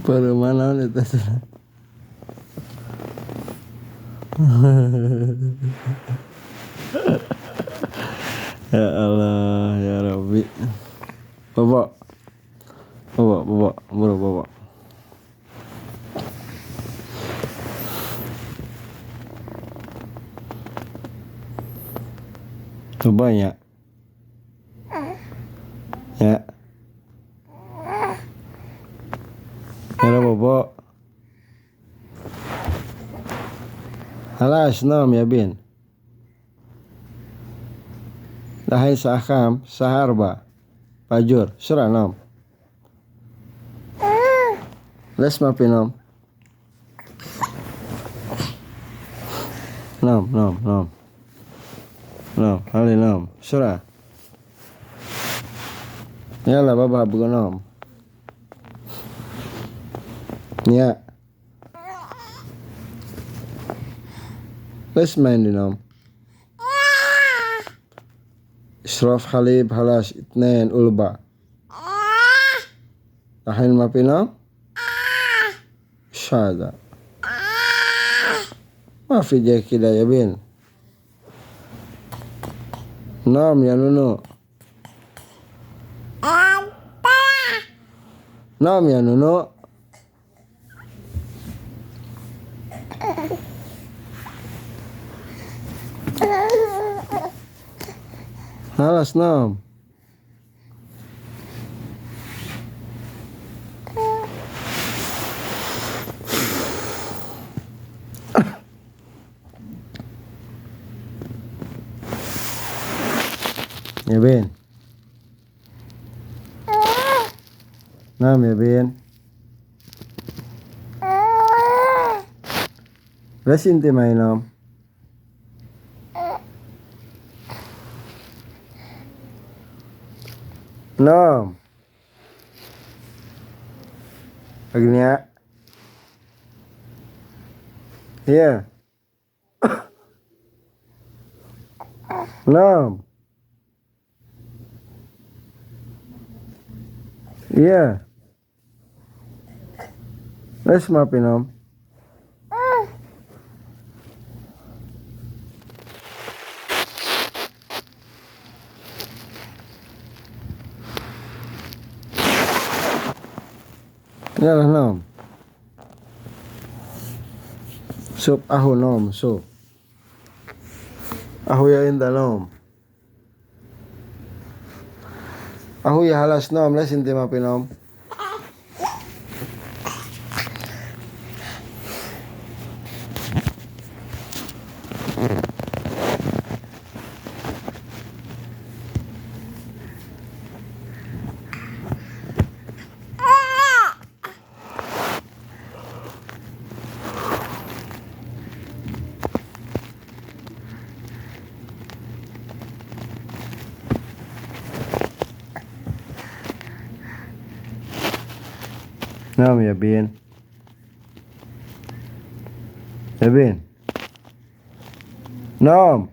Pada mana itu? Ya Allah, ya Rabbi. Bapak, bro, bapak. Coba ya. Ya. Ya bapak. Halas nom ya bin. Lahai saham saharba. Pajur, surah nom. Les mapinom. Nom. Nom, hali nom. Surah. Yalla baba bukan nom. Ya. Les main di nom. Israf Khalib halas itnain ulba. Lahain mapinom. Syada. Ma fi kida ya bin. Nom ya nunu. Nom ya nunu. Halas nom. Ya bin. Nom ya bin. Resin timai nom. Nom. Agnia. Iya. Nom. Iya. Les mapi nom. Yalah nom. Sup ahu nom, sup. Ahu ya inta nom. Ahu ya halas nom, les inti mapi nom. Nom ya bin. Ya bin. Nom.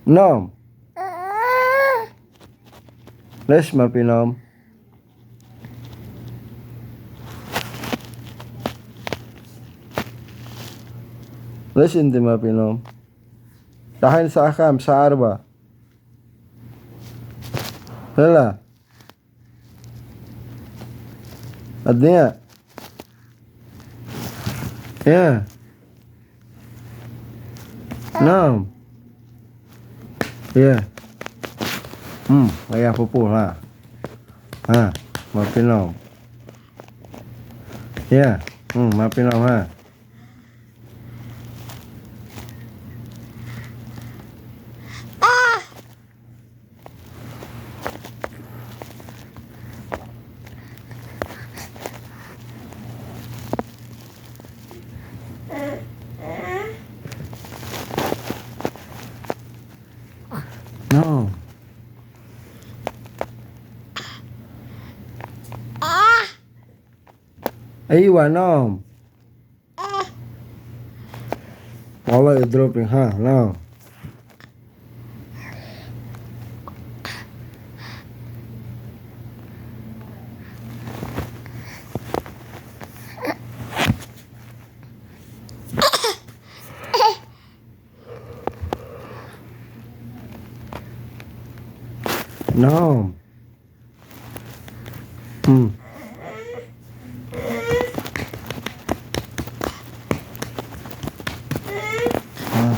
Nom. Les mapi nom. Les inti mapi nom. Tahan saham saarba. Hela. Artinya. Ya. Nom. Ya. Ayah pupul lah. Maafin nom. Ya. Maafin nom ha. No. Aywa nom. Wallah you're dropping, huh? No. No. Ah.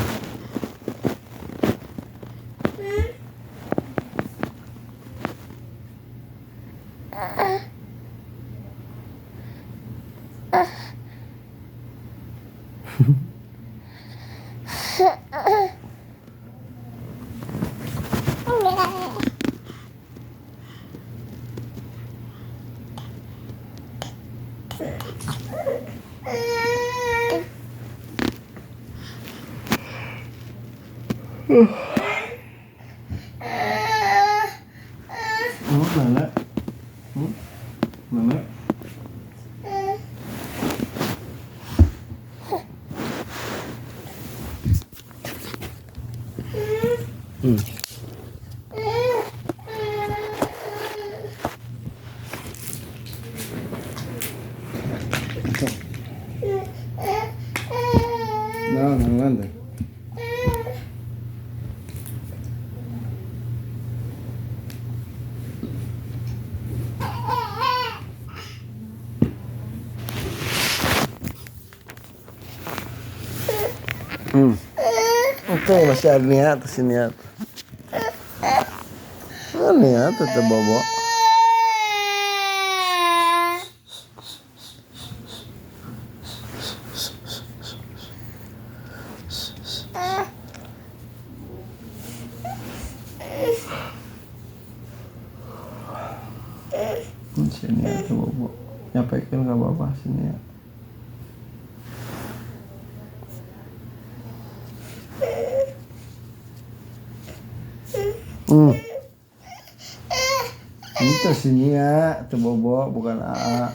Nenek. Nenek. No, no, grande. Oke, masih ada niat sini ya. Niat tetap bobo. Sini ya, bobo. Nyampaikan ke bapak sini ya. Itu sini ya, itu bobo bukan AA.